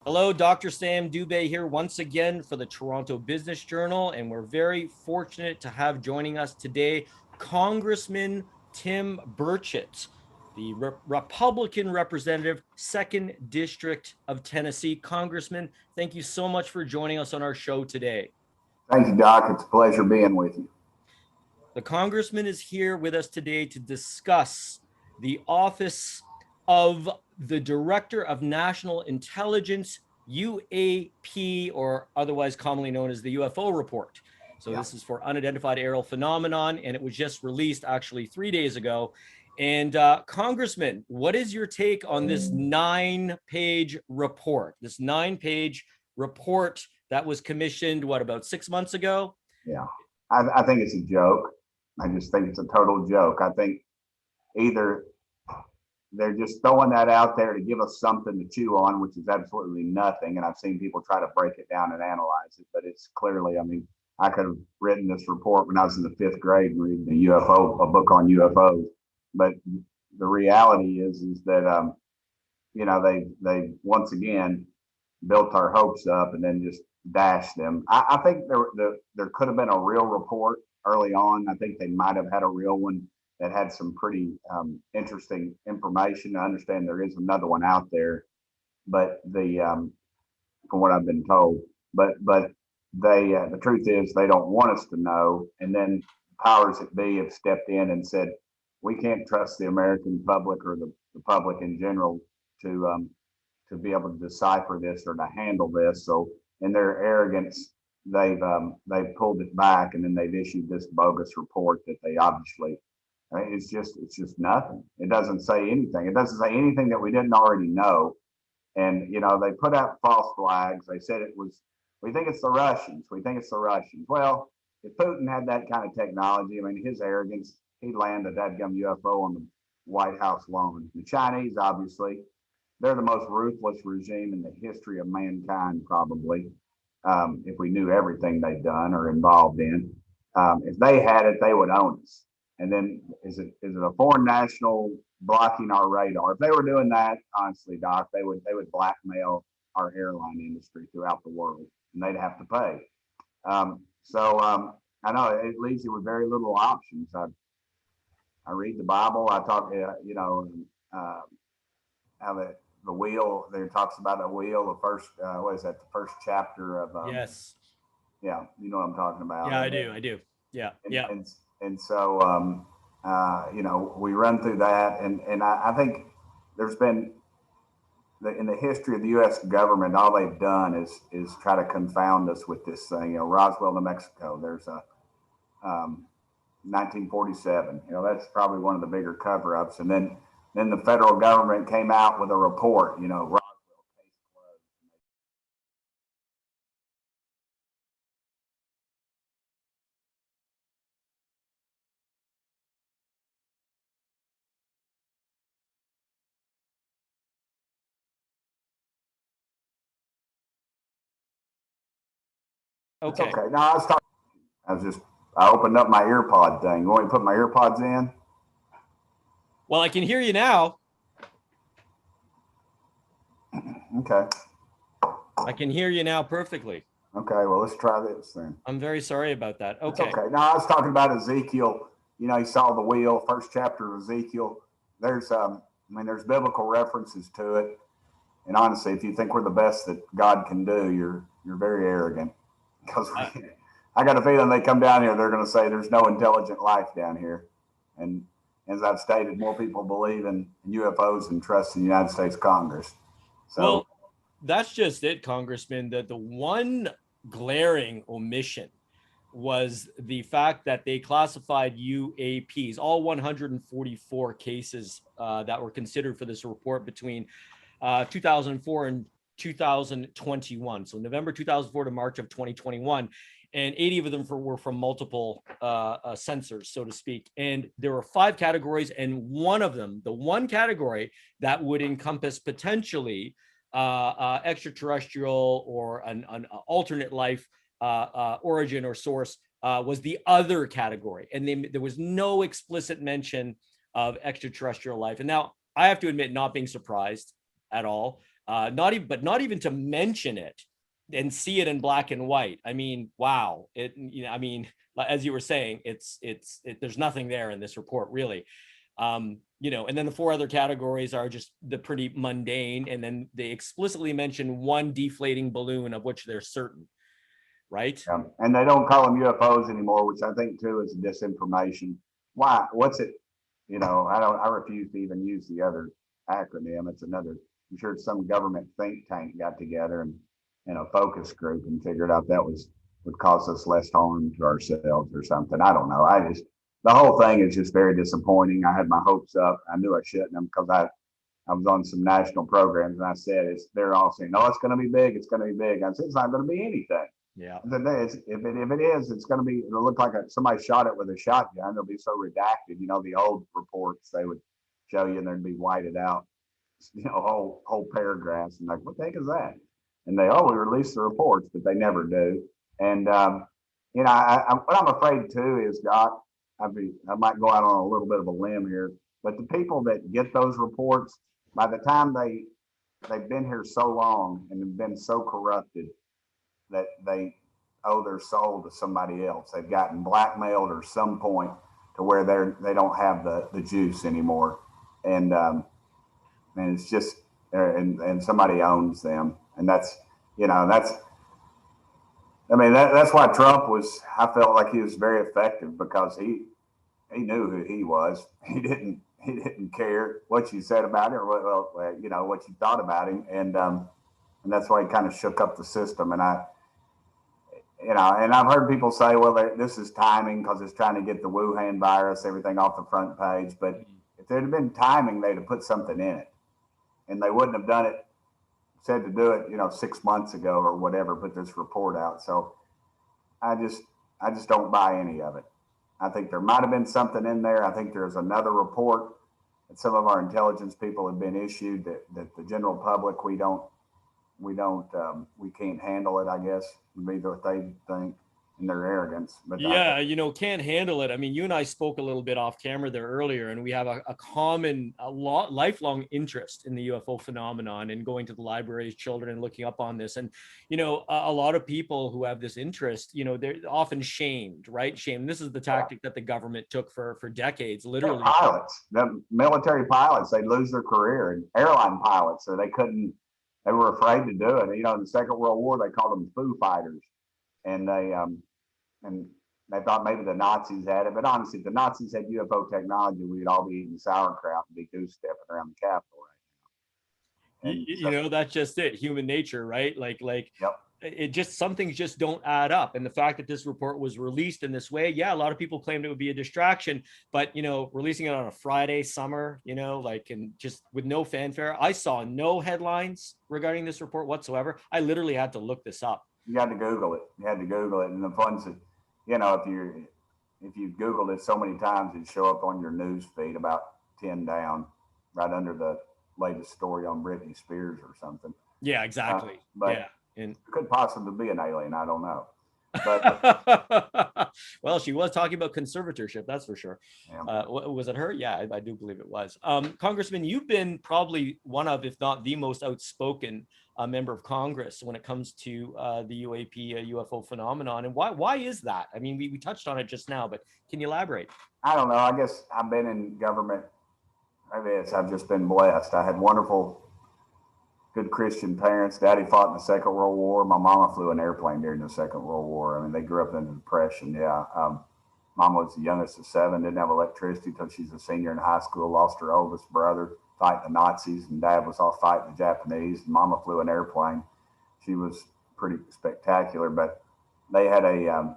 Hello, Dr. Sam Dubé here once again for the Toronto Business Journal, and we're very fortunate to have joining us today Congressman Tim Burchett, the Republican representative, 2nd District of Tennessee. Congressman, thank you so much for joining us on our show today. Thank you, Doc. It's a pleasure being with you. The Congressman is here with us today to discuss the office of the Director of National Intelligence, U.A.P, or otherwise commonly known as the UFO Report. So This is for Unidentified Aeriel Phenomenon, and it was just released actually 3 days ago. And Congressman, what is your take on this 9-page report? This 9-page report that was commissioned, what, about 6 months ago? Yeah, I think it's a joke. I just think it's a total joke. I think either they're just throwing that out there to give us something to chew on, which is absolutely nothing. And I've seen people try to break it down and analyze it, but it's clearly, I mean, I could have written this report when I was in the 5th grade and reading a book on UFOs. But the reality is that, you know, they once again built our hopes up and then just dashed them. I think there could have been a real report early on. I think they might have had a real one that had some pretty interesting information. I understand there is another one out there, but from what I've been told, but they the truth is they don't want us to know. And then powers that be have stepped in and said we can't trust the American public or the public in general to be able to decipher this or to handle this. So in their arrogance, they've pulled it back, and then they've issued this bogus report that they obviously. It's just nothing. It doesn't say anything. It doesn't say anything that we didn't already know. And, you know, they put out false flags. They said we think it's the Russians. We think it's the Russians. Well, if Putin had that kind of technology, I mean, his arrogance, he'd land a dadgum UFO on the White House lawn. The Chinese, obviously, they're the most ruthless regime in the history of mankind, probably, if we knew everything they've done or involved in. If they had it, they would own us. And then is it a foreign national blocking our radar? If they were doing that, honestly, Doc, they would blackmail our airline industry throughout the world, and they'd have to pay. I know it leaves you with very little options. I read the Bible. I talk, you know, how the wheel. There talks about a wheel. The first, what is that? The first chapter of. Yes. Yeah, you know what I'm talking about. Yeah, I do. Yeah, yeah. And so, you know, we run through that, and I think there's been in the history of the U.S. government, all they've done is try to confound us with this thing. You know, Roswell, New Mexico. There's a 1947. You know, that's probably one of the bigger cover-ups, and then the federal government came out with a report. You know, Okay. It's okay. No, I opened up my earpod thing. You want me to put my earpods in? Well, I can hear you now. Okay. I can hear you now perfectly. Okay, well, let's try this then. I'm very sorry about that. Okay. It's okay. No, I was talking about Ezekiel. You know, he saw the wheel, first chapter of Ezekiel. There's biblical references to it. And honestly, if you think we're the best that God can do, you're very arrogant. Because I got a feeling they come down here, they're going to say there's no intelligent life down here. And as I've stated, more people believe in UFOs and trust in the United States Congress. So, well, that's just it, Congressman. That the one glaring omission was the fact that they classified UAPs, all 144 cases that were considered for this report between 2004 and 2021. So November 2004 to March of 2021. And 80 of them were from multiple sensors, so to speak. And there were 5 categories, and one of them, the one category that would encompass potentially extraterrestrial or an alternate life origin or source, was the other category. And there was no explicit mention of extraterrestrial life. And now I have to admit, not being surprised at all. not even to mention it and see it in black and white. I mean, wow. I mean, as you were saying, there's nothing there in this report really. And then the four other categories are just the pretty mundane. And then they explicitly mention one deflating balloon of which they're certain. Right. And they don't call them UFOs anymore, which I think too is disinformation. Why? What's it? I refuse to even use the other acronym. It's another, I'm sure some government think tank got together and a focus group and figured out that would cause us less harm to ourselves or something. I don't know. The whole thing is just very disappointing. I had my hopes up. I knew I shouldn't have because I was on some national programs and I said, they're all saying, no, it's going to be big. It's going to be big. I said, it's not going to be anything. Yeah. If it is, it's going to be, it'll look like somebody shot it with a shotgun. It'll be so redacted. The old reports, they would show you and there'd be whited out, whole paragraphs. And like, what the heck is that? And we release the reports, but they never do. And, what I'm afraid too is, I might go out on a little bit of a limb here, but the people that get those reports, by the time they've been here so long and have been so corrupted that they owe their soul to somebody else. They've gotten blackmailed or some point to where they don't have the juice anymore. And it's just, and somebody owns them. And that's why Trump I felt like he was very effective because he knew who he was. He didn't care what you said about it or what you thought about him. And that's why he kind of shook up the system. And and I've heard people say, well, this is timing because it's trying to get the Wuhan virus, everything off the front page. But if there'd have been timing, they'd have put something in it. And they wouldn't have done it, said to do it, 6 months ago or whatever, put this report out. So I just don't buy any of it. I think there might have been something in there. I think there's another report that some of our intelligence people have been issued that the general public, we can't handle it, I guess, would be what they think in their arrogance. But yeah, can't handle it. I mean, you and I spoke a little bit off camera there earlier, and we have a common, lifelong interest in the UFO phenomenon and going to the libraries, children, and looking up on this. And, a lot of people who have this interest, they're often shamed, right? Shamed. This is the tactic that the government took for decades, literally. The military pilots, they lose their career, and airline pilots, so they were afraid to do it. In the Second World War, they called them foo fighters. And they thought maybe the Nazis had it. But honestly, if the Nazis had UFO technology, we'd all be eating sauerkraut and be goose stepping around the Capitol right now. And that's just it. Human nature, right? Like, yep. Some things just don't add up. And the fact that this report was released in this way, yeah, a lot of people claimed it would be a distraction, but releasing it on a Friday summer, and just with no fanfare. I saw no headlines regarding this report whatsoever. I literally had to look this up. You had to Google it. And the ones that, if you Googled it so many times, it'd show up on your news feed about 10 down, right under the latest story on Britney Spears or something. Yeah, exactly. But yeah. And it could possibly be an alien. I don't know. But well, she was talking about conservatorship, that's for sure. Yeah. Was it her? Yeah, I do believe it was. Congressman, you've been probably one of, if not the most outspoken member of Congress when it comes to the U.A.P. UFO phenomenon. And why is that? I mean, we touched on it just now, but can you elaborate? I don't know. I guess I've been in government. I've just been blessed. I had wonderful, good Christian parents. Daddy fought in the Second World War. My mama flew an airplane during the Second World War. I mean, they grew up in the Depression. Yeah. Mom was the youngest of 7, didn't have electricity until she's a senior in high school, lost her oldest brother fighting the Nazis, and Dad was off fighting the Japanese. And Mama flew an airplane. She was pretty spectacular, but they had I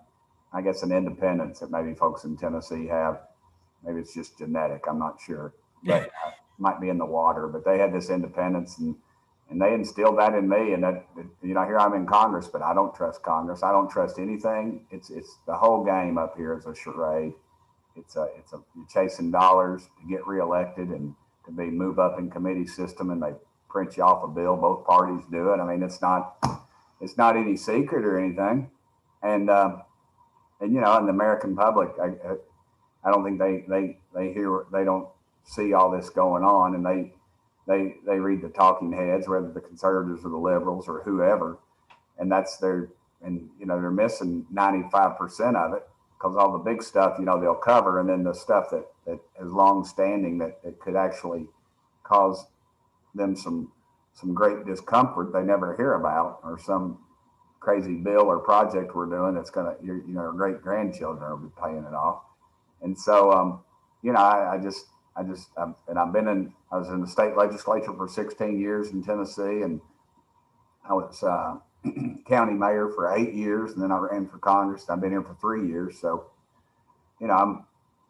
guess, an independence that maybe folks in Tennessee have. Maybe it's just genetic. I'm not sure, but might be in the water. But they had this independence, and they instilled that in me. And that, here I'm in Congress, but I don't trust Congress. I don't trust anything. It's the whole game up here is a charade. You're chasing dollars to get reelected and to move up in committee system, and they print you off a bill. Both parties do it. I mean, it's not any secret or anything. And in the American public, I don't think they don't see all this going on, and they read the talking heads, whether the conservatives or the liberals or whoever, and that's their, and they're missing 95% of it, because all the big stuff they'll cover, and then the stuff that is long standing that could actually cause them some great discomfort they never hear about, or some crazy bill or project we're doing that's gonna our great grandchildren will be paying it off. And so I was in the state legislature for 16 years in Tennessee, and I was county mayor for 8 years, and then I ran for Congress. I've been here for 3 years, so I'm a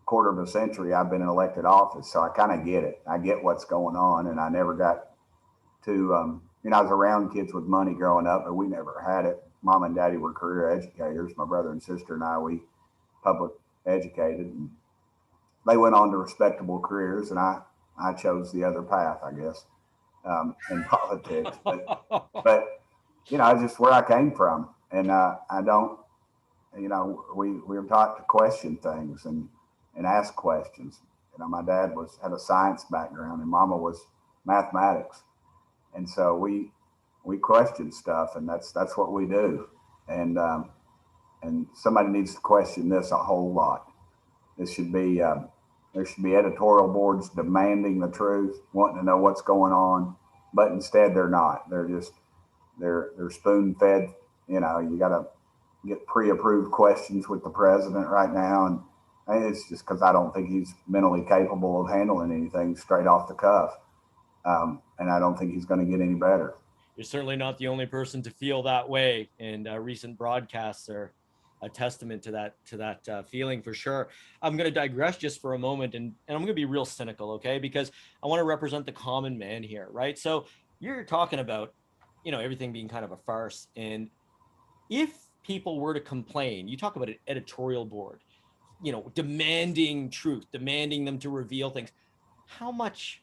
quarter of a century I've been in elected office, so I kind of get it. I get what's going on, and I never got to I was around kids with money growing up, but we never had it. Mom and daddy were career educators. My brother and sister and I, we public educated, and they went on to respectable careers, and I chose the other path, I guess, in politics. But just where I came from, and I don't, we were taught to question things and ask questions. My dad had a science background, and Mama was mathematics, and so we question stuff, and that's what we do. And somebody needs to question this a whole lot. This should be there should be editorial boards demanding the truth, wanting to know what's going on, but instead they're not. They're spoon fed. You got to get pre-approved questions with the president right now, and it's just because I don't think he's mentally capable of handling anything straight off the cuff, and I don't think he's going to get any better. You're certainly not the only person to feel that way, and recent broadcasts are a testament to that feeling for sure. I'm going to digress just for a moment, and I'm going to be real cynical, okay? Because I want to represent the common man here, right? So you're talking about, everything being kind of a farce, and if people were to complain, you talk about an editorial board, demanding truth, demanding them to reveal things. How much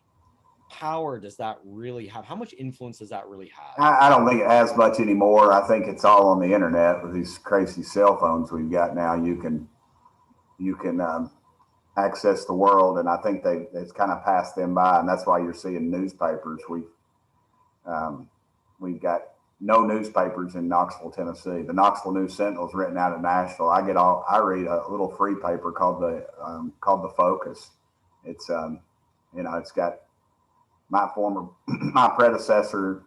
power does that really have? How much influence does that really have? I don't think it has much anymore. I think it's all on the internet with these crazy cell phones we've got now. You can access the world, and I think it's kind of passed them by, and that's why you're seeing newspapers. We've got no newspapers in Knoxville, Tennessee. The Knoxville News Sentinel is written out of Nashville. I read a little free paper called the Focus. It's it's got my predecessor,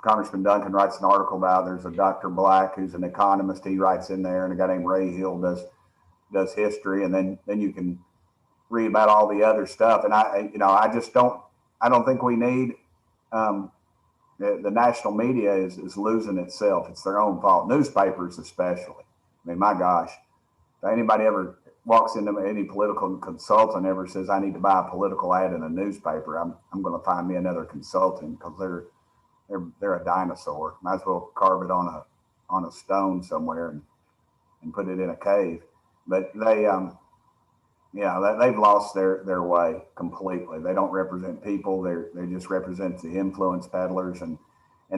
Congressman Duncan, writes an article about. There's a Dr. Black who's an economist. He writes in there, and a guy named Ray Hill does history, and then you can read about all the other stuff. And I don't think we need the national media is losing itself. It's their own fault. Newspapers especially. I mean, my gosh, if anybody ever walks into any political consultant ever says I need to buy a political ad in a newspaper, I'm going to find me another consultant, because they're a dinosaur. Might as well carve it on a stone somewhere and put it in a cave. But they've lost their way completely. They don't represent people. They just represent the influence peddlers, and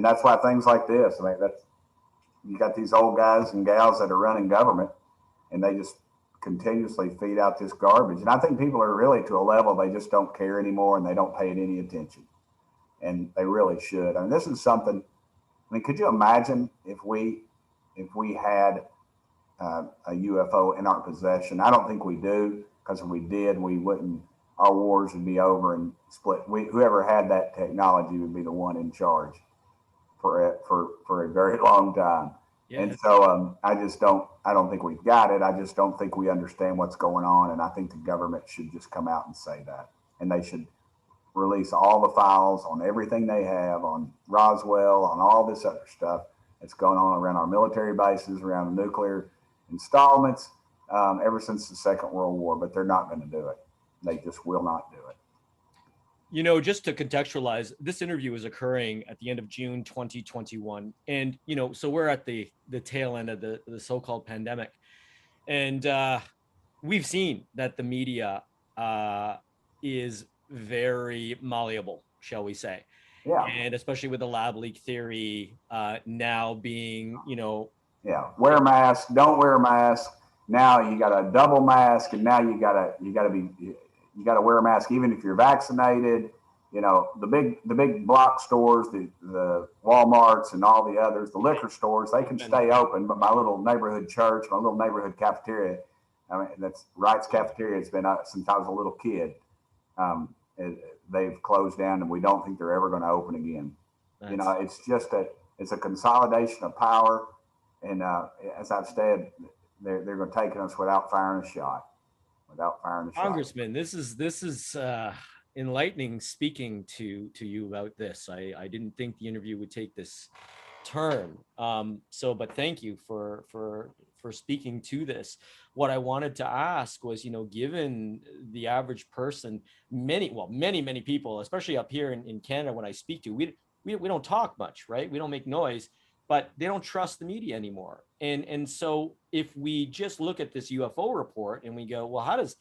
that's why things like this. I mean, you got these old guys and gals that are running government, and they just continuously feed out this garbage. And I think people are really to a level they just don't care anymore, and they don't pay it any attention. And they really should. I mean, this is something. I mean, could you imagine if we had a UFO in our possession? I don't think we do, because if we did, we wouldn't. Our wars would be over and split. Whoever had that technology would be the one in charge for a very long time. Yeah. And so I don't think we've got it. I just don't think we understand what's going on. And I think the government should just come out and say that. And they should release all the files on everything they have on Roswell, on all this other stuff that's going on around our military bases, around the nuclear installments, ever since the Second World War. But they're not going to do it. They just will not do it. Just to contextualize, this interview is occurring at the end of June 2021. And, so we're at the tail end of the so-called pandemic. And we've seen that the media is very malleable, shall we say. Yeah. And especially with the lab leak theory now being, Yeah. Wear a mask, don't wear a mask. Now you got a double mask, and now you got to wear a mask even if you're vaccinated. you know, the big block stores, the Walmarts and all the others, the liquor stores, they can stay open, but my little neighborhood church, my little neighborhood cafeteria, I mean, that's Wright's Cafeteria has been since I was a little kid. They've closed down, and we don't think they're ever going to open again. You know, it's just it's a consolidation of power, and as I've said, they're going to take us without firing a shot. Without firing a shot. Congressman, this is enlightening speaking to you about this. I didn't think the interview would take this turn. But thank you for speaking to this. What I wanted to ask was, you know, given the average person, many people, especially up here in Canada, when I speak to, we don't talk much, right? We don't make noise, but they don't trust the media anymore. And so if we just look at this UFO report and we go, well, how does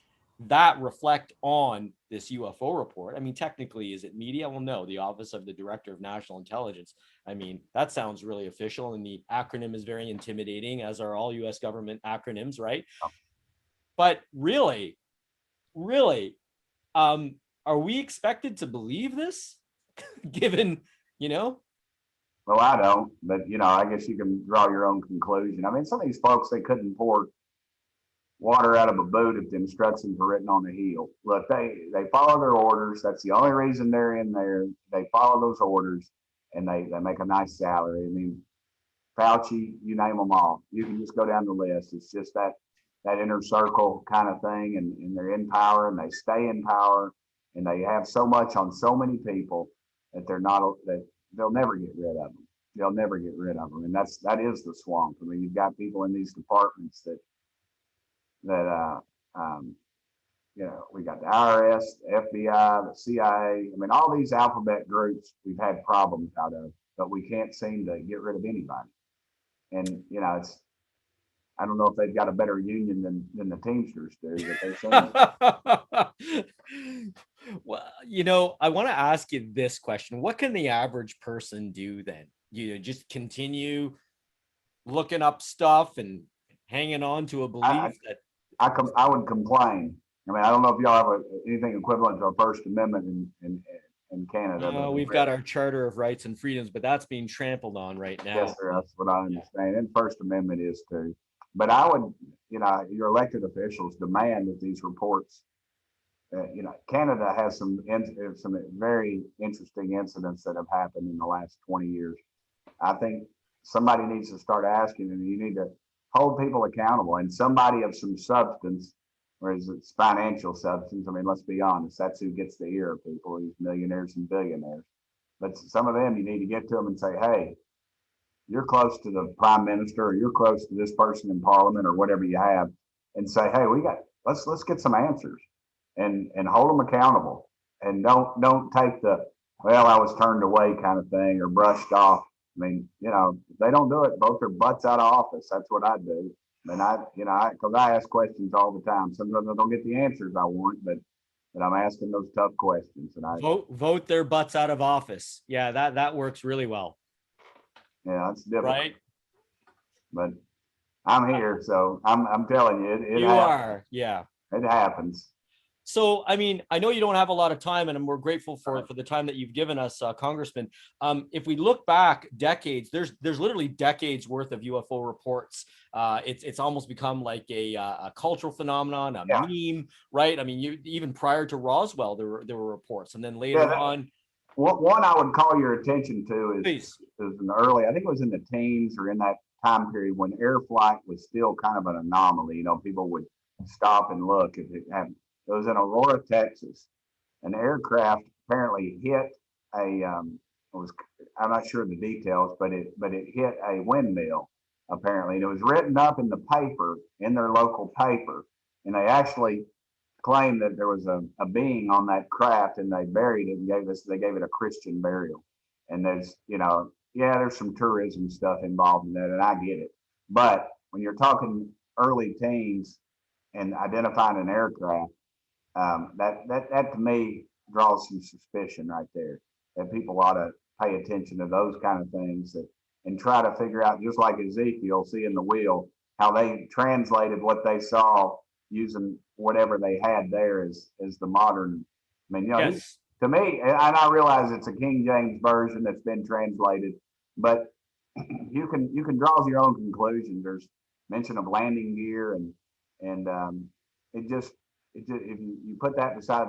that reflect on this UFO report? I mean, technically, is it media? Well, no, the Office of the Director of National Intelligence. I mean, that sounds really official, and the acronym is very intimidating, as are all US government acronyms, right? But really, are we expected to believe this, given, you know? Well, I don't, but you know, I guess you can draw your own conclusion. I mean, some of these folks, they couldn't pour water out of a boot if the instructions were written on the heel. Look, they follow their orders. That's the only reason they're in there. They follow those orders, and they make a nice salary. I mean, Fauci, you name them all. You can just go down the list. It's just that inner circle kind of thing, and they're in power, and they stay in power, and they have so much on so many people that they'll never get rid of them. They'll never get rid of them, and that is the swamp. I mean, you've got people in these departments that you know, we got the IRS, the FBI, the CIA. I mean, all these alphabet groups we've had problems out of, but we can't seem to get rid of anybody. And you know, I don't know if they've got a better union than the Teamsters do, but they Well, you know, I want to ask you this question. What can the average person do then? You know, just continue looking up stuff and hanging on to a belief that I would complain. I mean, I don't know if y'all have anything equivalent to a First Amendment in Canada. No, we've got our Charter of Rights and Freedoms, but that's being trampled on right now. Yes, sir. That's what I understand. And First Amendment is too. But I would, you know, your elected officials demand that these reports. You know, Canada has some very interesting incidents that have happened in the last 20 years. I think somebody needs to start asking, and you need to hold people accountable, and somebody of some substance, or is it financial substance? I mean, let's be honest, that's who gets the ear of people, these millionaires and billionaires. But some of them, you need to get to them and say, hey, you're close to the prime minister, or you're close to this person in parliament, or whatever you have, and say, hey, let's get some answers, and hold them accountable, and don't take the, well, I was turned away kind of thing, or brushed off. I mean, you know, if they don't do it, vote their butts out of office. That's what I do. And because I ask questions all the time. Sometimes I don't get the answers I want, but I'm asking those tough questions. And I vote their butts out of office. Yeah, that works really well. Yeah, that's difficult. Right. But I'm here, so I'm telling you, it you happens. Are. Yeah. It happens. So, I mean, I know you don't have a lot of time, and we're grateful for the time that you've given us, Congressman. If we look back decades, there's literally decades worth of UFO reports. It's almost become like a cultural phenomenon, a meme, right? I mean, even prior to Roswell, there were reports, and then later on. One I would call your attention to is an early, I think it was in the teens or in that time period when air flight was still kind of an anomaly. You know, people would stop and look if it happened. It was in Aurora, Texas. An aircraft apparently hit I'm not sure of the details, but it hit a windmill apparently. And it was written up in the paper, in their local paper. And they actually claimed that there was a being on that craft, and they buried it and they gave it a Christian burial. And there's, you know, there's some tourism stuff involved in that, and I get it. But when you're talking early teens and identifying an aircraft, that to me draws some suspicion right there, that people ought to pay attention to those kind of things and try to figure out, just like Ezekiel seeing the wheel, how they translated what they saw using whatever they had there as the modern. I mean, you know, To me, and I realize it's a King James version that's been translated, but you can draw your own conclusions. There's mention of landing gear, and it just if you put that beside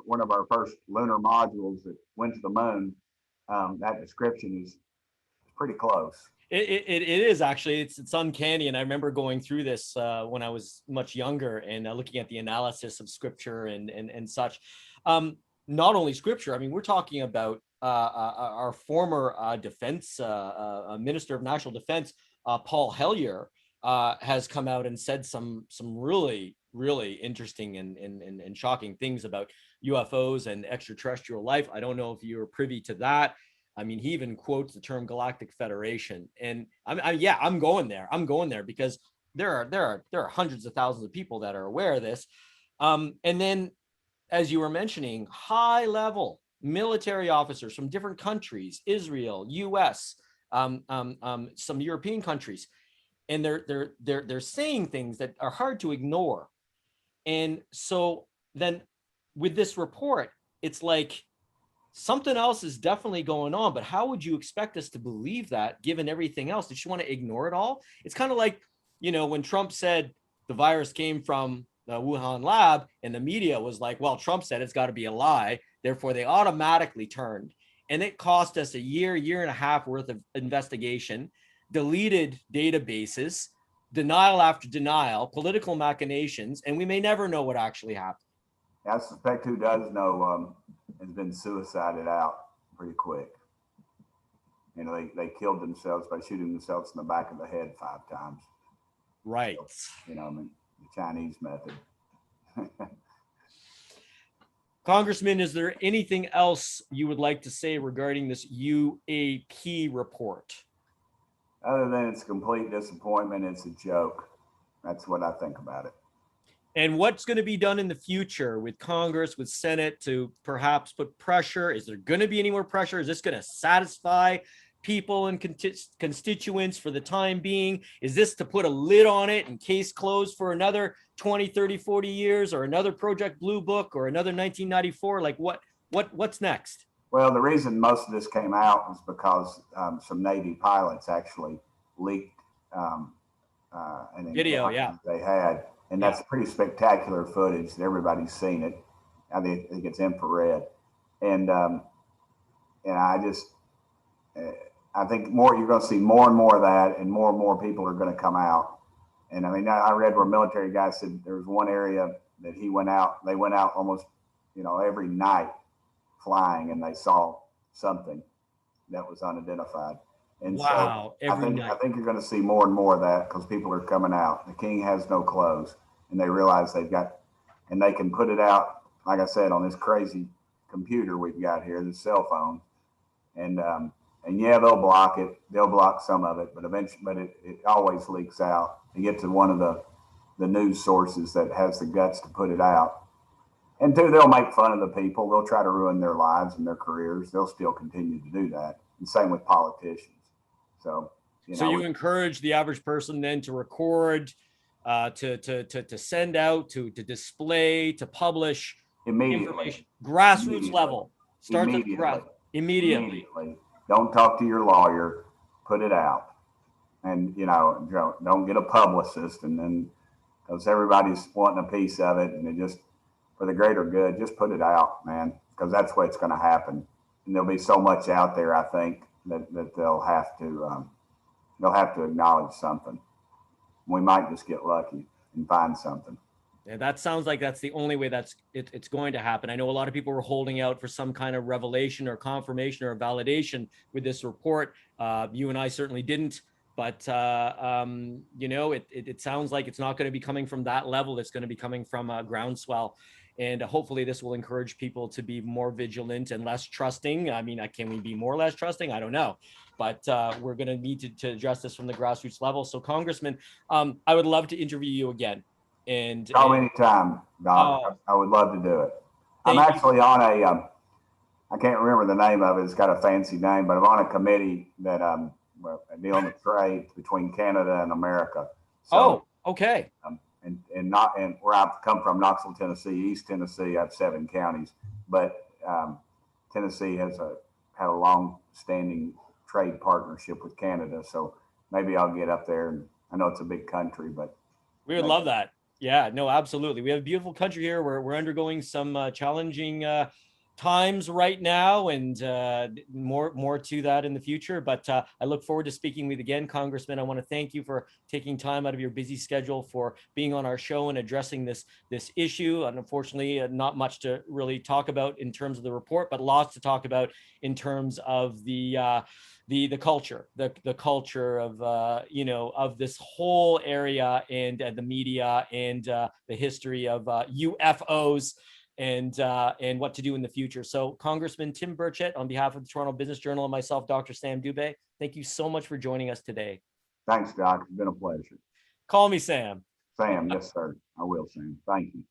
one of our first lunar modules that went to the moon, that description is pretty close. It is actually, it's uncanny. And I remember going through this when I was much younger and looking at the analysis of scripture and such. Not only scripture, I mean, we're talking about our former defense minister of national defense, Paul Hellyer, has come out and said some really interesting and shocking things about UFOs and extraterrestrial life. I don't know if you're privy to that. I mean, he even quotes the term Galactic Federation, and I'm going there. I'm going there because there are hundreds of thousands of people that are aware of this. And then, as you were mentioning, high level military officers from different countries, Israel, U.S., some European countries, and they're saying things that are hard to ignore. And so then, with this report, it's like, something else is definitely going on, but how would you expect us to believe that given everything else? Did you want to ignore it all? It's kind of like, when Trump said the virus came from the Wuhan lab and the media was like, well, Trump said it's got to be a lie. Therefore, they automatically turned, and it cost us a year and a half worth of investigation, deleted databases, denial after denial, political machinations, and we may never know what actually happened. I suspect who does know has been suicided out pretty quick. They killed themselves by shooting themselves in the back of the head 5 times. Right. So, I mean, the Chinese method. Congressman, is there anything else you would like to say regarding this U.A.P. report? Other than it's a complete disappointment, it's a joke. That's what I think about it. And what's going to be done in the future with Congress, with Senate, to perhaps put pressure? Is there going to be any more pressure? Is this going to satisfy people and constituents for the time being? Is this to put a lid on it and case closed for another 20, 30, 40 years, or another Project Blue Book, or another 1994? Like what's next? Well, the reason most of this came out was because some Navy pilots actually leaked an video, they had. And that's pretty spectacular footage. Everybody's seen it. I think it's infrared, and I think you're going to see more and more of that, and more people are going to come out. And I mean, I read where a military guy said there was one area that they went out almost, every night flying, and they saw something that was unidentified. And wow, so I think you're going to see more and more of that because people are coming out. The king has no clothes, and they realize they can put it out, like I said, on this crazy computer we've got here, this cell phone, and they'll block it. They'll block some of it, but eventually, it always leaks out. You get to one of the news sources that has the guts to put it out, and 2, they'll make fun of the people. They'll try to ruin their lives and their careers. They'll still continue to do that. And same with politicians. So you encourage the average person then to record, to send out, to display, to publish immediately, grassroots level. Start immediately. Don't talk to your lawyer. Put it out, and don't get a publicist, and then because everybody's wanting a piece of it, and it just for the greater good, just put it out, man, because that's what's going to happen. And there'll be so much out there, I think, that they'll have to acknowledge something. We might just get lucky and find something. Yeah, that sounds like that's the only way it's going to happen. I know a lot of people were holding out for some kind of revelation or confirmation or validation with this report. You and I certainly didn't, but it sounds like it's not going to be coming from that level. It's going to be coming from a groundswell. And hopefully this will encourage people to be more vigilant and less trusting. I mean, can we be more or less trusting? I don't know. But we're going to need to address this from the grassroots level. So, Congressman, I would love to interview you again. Anytime, Doc. I would love to do it. I'm actually on I can't remember the name of it. It's got a fancy name, but I'm on a committee that dealing with trade between Canada and America. So, okay. And where I come from, Knoxville, Tennessee, East Tennessee, I have 7 counties, but Tennessee had a long-standing trade partnership with Canada, so maybe I'll get up there. And I know it's a big country, but We would love that. Yeah, no, absolutely. We have a beautiful country here. We're undergoing some challenging times right now, and more to that in the future. But I look forward to speaking with you again, Congressman. I want to thank you for taking time out of your busy schedule for being on our show and addressing this issue. And unfortunately, not much to really talk about in terms of the report, but lots to talk about in terms of the culture, the culture of of this whole area, and the media, and the history of UFOs, and what to do in the future. So Congressman Tim Burchett, on behalf of the Toronto Business Journal and myself, Dr. Sam Dubé, thank you so much for joining us today. Thanks, Doc. It's been a pleasure. Call me Sam. Sam, yes, sir. I will, Sam. Thank you.